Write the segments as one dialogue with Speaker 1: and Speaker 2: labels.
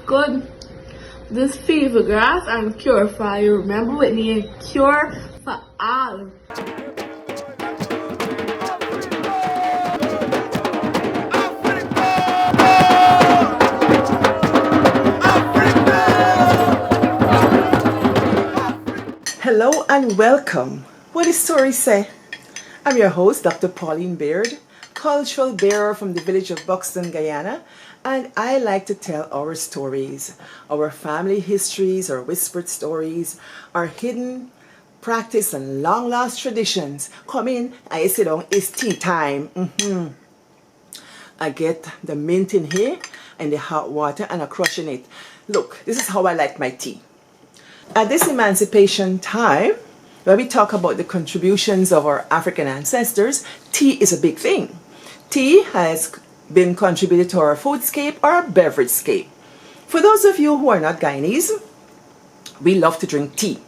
Speaker 1: good. This fever grass and cure for you. Remember with me, cure for all.
Speaker 2: Hello and welcome. What does story say? I'm your host, Dr. Pauline Baird, cultural bearer from the village of Buxton, Guyana, and I like to tell our stories, our family histories, our whispered stories, our hidden practice and long lost traditions. Come in, I sit down, it's tea time. I get the mint in here and the hot water and I'm crushing it. Look, this is how I like my tea. At this emancipation time, where we talk about the contributions of our African ancestors, tea is a big thing. Tea has been contributed to our foodscape or our beveragescape. For those of you who are not Guyanese, we love to drink tea.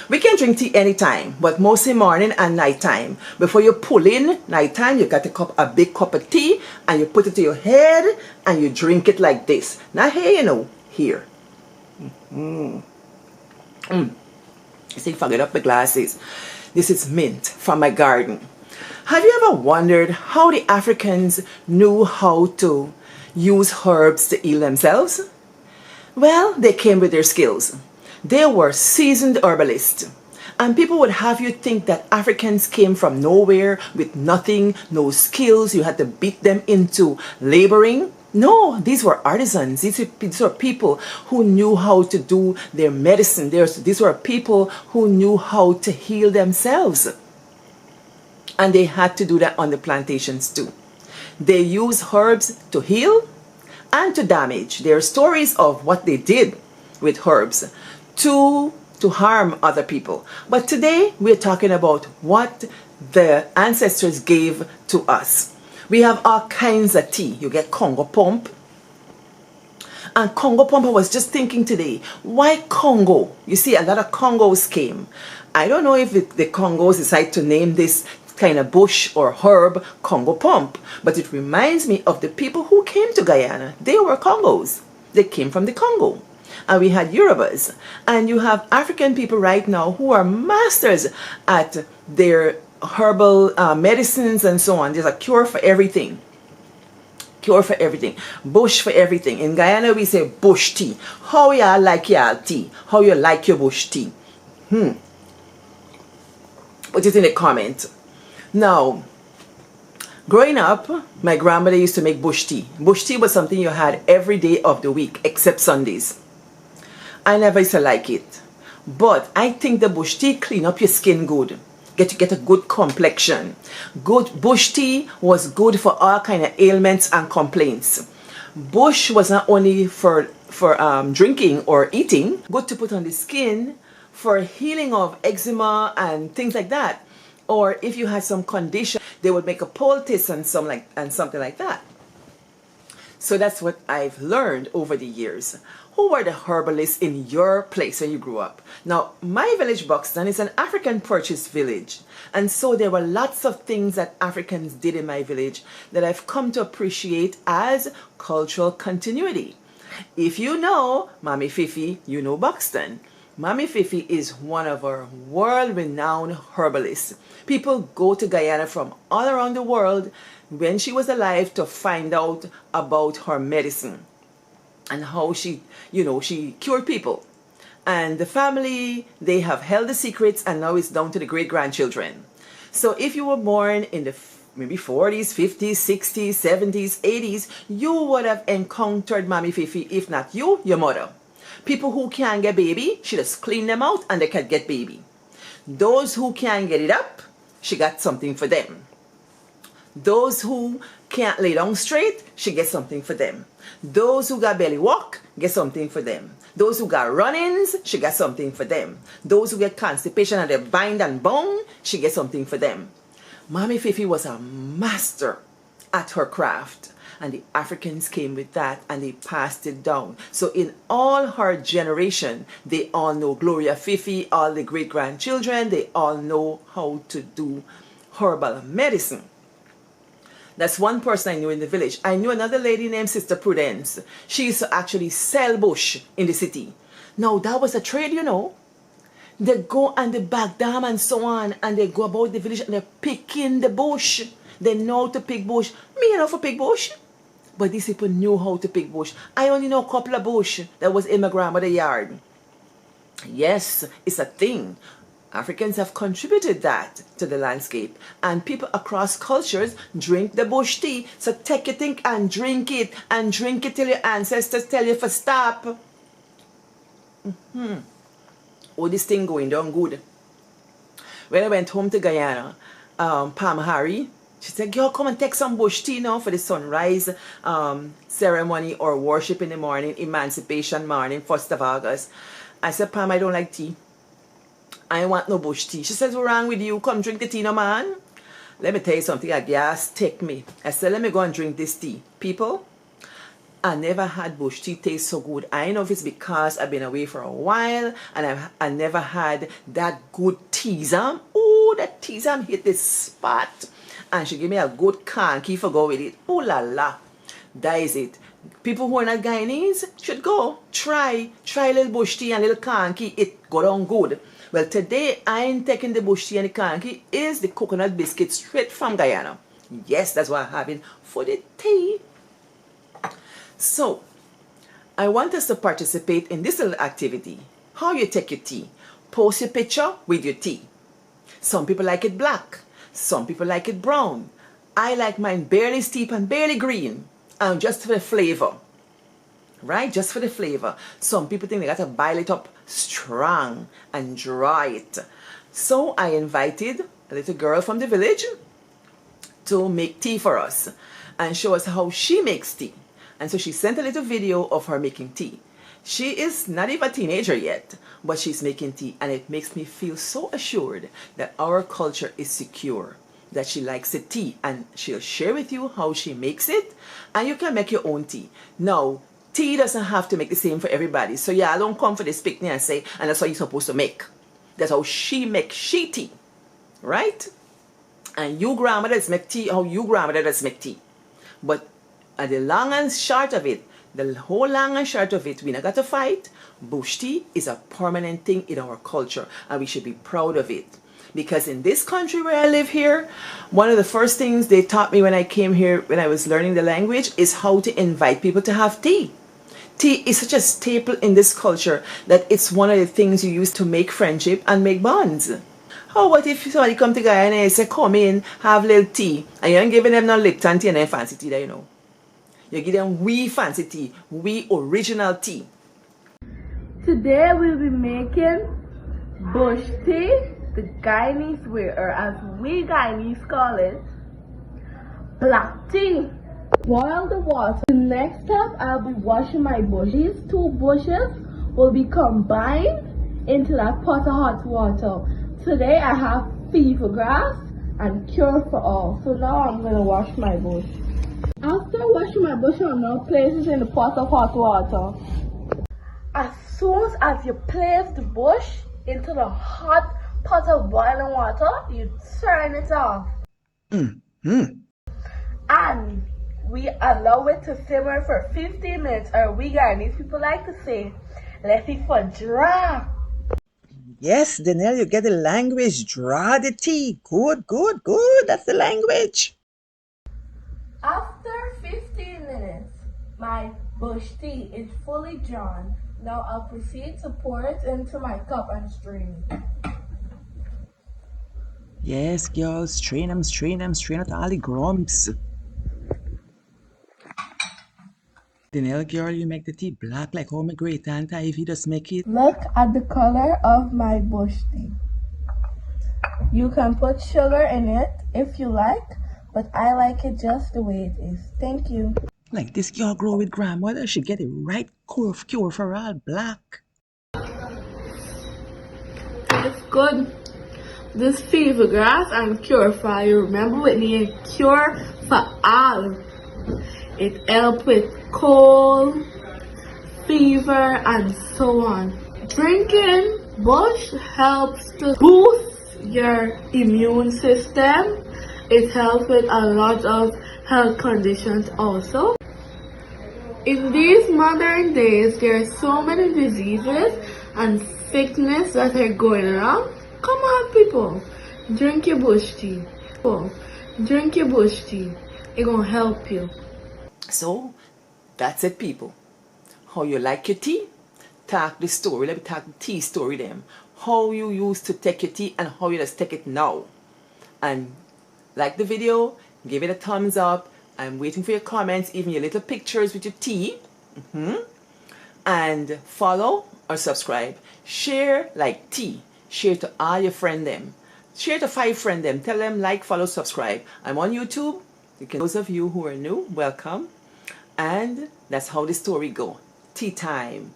Speaker 2: We can drink tea anytime, but mostly morning and nighttime. Before you pull in nighttime, you got a big cup of tea and you put it to your head and you drink it like this. Not here, you know, here. See, forget up the glasses. This is mint from my garden. Have you ever wondered how the Africans knew how to use herbs to heal themselves? Well, they came with their skills. They were seasoned herbalists. And people would have you think that Africans came from nowhere with nothing, no skills. You had to beat them into laboring. No, these were artisans. These were people who knew how to do their medicine. These were people who knew how to heal themselves. And they had to do that on the plantations too. They used herbs to heal and to damage. There are stories of what they did with herbs to harm other people. But today we're talking about what the ancestors gave to us. We have all kinds of tea. You get Congo pump. And Congo pump, I was just thinking today, why Congo? You see, a lot of Congos came. I don't know if the Congos decide to name this kind of bush or herb Congo pump, but it reminds me of the people who came to Guyana. They were Congos. They came from the Congo. And we had Yorubas. And you have African people right now who are masters at their herbal medicines and so on. There's a cure for everything. Cure for everything. Bush for everything. In Guyana we say bush tea. How y'all like y'all tea? How you like your bush tea? Put it in the comment. Now, growing up, my grandmother used to make bush tea. Bush tea was something you had every day of the week except Sundays. I never used to like it. But I think the bush tea clean up your skin good. Get a good complexion. Good bush tea was good for all kind of ailments and complaints. Bush was not only for drinking or eating, good to put on the skin for healing of eczema and things like that. Or if you had some condition, they would make a poultice and something like that. So that's what I've learned over the years. Who were the herbalists in your place where you grew up? Now, my village, Buxton, is an African purchased village. And so there were lots of things that Africans did in my village that I've come to appreciate as cultural continuity. If you know Mami Fifi, you know Buxton. Mami Fifi is one of our world-renowned herbalists. People go to Guyana from all around the world when she was alive to find out about her medicine and how she cured people. And the family, they have held the secrets and now it's down to the great-grandchildren. So if you were born in the maybe 40s, 50s, 60s, 70s, 80s, you would have encountered Mami Fifi, if not you, your mother. People who can't get baby, she just clean them out and they can get baby. Those who can't get it up, she got something for them. Those who can't lay down straight, she gets something for them. Those who got belly walk, get something for them. Those who got run-ins, she got something for them. Those who get constipation and they bind and bone, she gets something for them. Mami Fifi was a master at her craft. And the Africans came with that and they passed it down. So in all her generation, they all know Gloria Fifi, all the great-grandchildren, they all know how to do herbal medicine. That's one person I knew in the village. I knew another lady named Sister Prudence. She used to actually sell bush in the city. Now, that was a trade, you know. They go and they back down and so on, and they go about the village and they're picking the bush. They know how to pick bush. Me, you know, for pick bush. But these people knew how to pick bush. I only know a couple of bush that was in my grandmother's yard. Yes, it's a thing. Africans have contributed that to the landscape, and people across cultures drink the bush tea. So take your thing and drink it till your ancestors tell you to stop. Oh, this thing going down good. When I went home to Guyana, Palm Harry, she said, girl, come and take some bush tea now for the sunrise ceremony or worship in the morning, emancipation morning, 1st of August. I said, Pam, I don't like tea. I want no bush tea. She says, what's wrong with you? Come drink the tea, no man. Let me tell you something. A gas take me. I said, let me go and drink this tea. People, I never had bush tea taste so good. I don't know if it's because I've been away for a while and I never had that good teasam. Oh, that teasam hit this spot. And she gave me a good kanki for go with it. Oh la la. That is it. People who are not Guyanese should go. Try a little bush tea and a little kanki. It go down good. Well, today I'm taking the bush tea and the kanki is the coconut biscuit straight from Guyana. Yes, that's what I'm having for the tea. So, I want us to participate in this little activity. How you take your tea. Post your picture with your tea. Some people like it black. Some people like it brown. I like mine barely steep and barely green. And just for the flavor. Right? Just for the flavor. Some people think they got to boil it up strong and dry it. So I invited a little girl from the village to make tea for us and show us how she makes tea. And so she sent a little video of her making tea. She is not even a teenager yet, but she's making tea, and it makes me feel so assured that our culture is secure, that she likes the tea, and she'll share with you how she makes it, and you can make your own tea. Now, tea doesn't have to make the same for everybody, so yeah, I don't come for this picnic and say, and that's what you're supposed to make. That's how she makes she tea, right? And you grandmothers make tea how you grandmothers make tea. But at the long and short of it, the whole long and short of it, we not got to fight. Bush tea is a permanent thing in our culture, and we should be proud of it. Because in this country where I live here, one of the first things they taught me when I came here, when I was learning the language, is how to invite people to have tea. Tea is such a staple in this culture that it's one of the things you use to make friendship and make bonds. How about if somebody come to Guyana and say, come in, have a little tea, and you ain't giving them no Lipton tea and then fancy tea that you know. You give them we fancy tea, we original tea.
Speaker 1: Today we'll be making bush tea the Guyanese way, or as we Guyanese call it, black tea. Boil the water. The next step, I'll be washing my bush. These two bushes will be combined into that pot of hot water. Today I have fever grass and cure for all. So now I'm going to wash my bush. After washing my bush, I'll now place it in the pot of hot water. As soon as you place the bush into the hot pot of boiling water, you turn it off. And we allow it to simmer for 15 minutes, or we Guyanese people like to say, let it for draw.
Speaker 2: Yes, Danielle, you get the language. Draw the tea. Good, good, good. That's the language.
Speaker 1: After 15 minutes, my bush tea is fully drawn. Now I'll proceed to pour it into my cup and strain it.
Speaker 2: Yes, girls, strain them, strain out all the grumps. Danielle, girl, you make the tea black like how my great aunt Ivy just make it.
Speaker 1: Look at the color of my bush tea. You can put sugar in it if you like, but I like it just the way it is. Thank you.
Speaker 2: Like this girl grow with grandmother, she get it right cure for all black.
Speaker 1: It's good. This fever grass and cure for you. Remember with me, cure for all. It helps with cold, fever, and so on. Drinking bush helps to boost your immune system. It helps with a lot of health conditions also. In these modern days, there are so many diseases and sickness that are going around. Come on, people, drink your bush tea. Drink your bush tea. It's gonna help you.
Speaker 2: So that's it, people. How you like your tea? Talk the story. Let me talk the tea story them. How you used to take your tea and how you just take it now. And like the video, give it a thumbs up. I'm waiting for your comments, even your little pictures with your tea. And follow or subscribe. Share like tea. Share to all your friend them. Share to 5 friend them. Tell them like, follow, subscribe. I'm on YouTube. Those of you who are new, welcome. And that's how the story go. Tea time.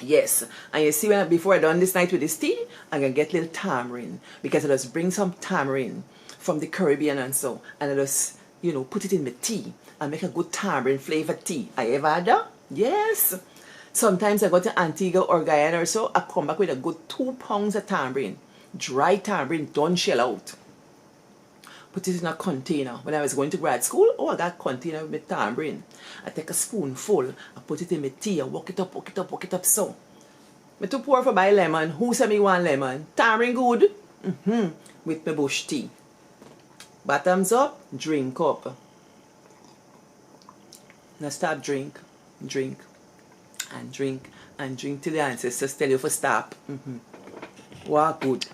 Speaker 2: Yes, and you see when before I done this night with this tea, I'm gonna get a little tamarind because I just bring some tamarind from the Caribbean and so, and I just put it in my tea and make a good tamarind flavored tea. I ever had that? Yes. Sometimes I go to Antigua or Guyana or so, I come back with a good 2 pounds of tamarind, dry tamarind, don't shell out. Put it in a container. When I was going to grad school, I got a container with tamarind. I take a spoonful, I put it in my tea, I walk it up so. Me too pour for buy lemon. Who say me want lemon? Tamarind good. With my bush tea. Bottoms up, drink up. Now stop drink, and drink, and drink till the ancestors tell you to stop. Walk good.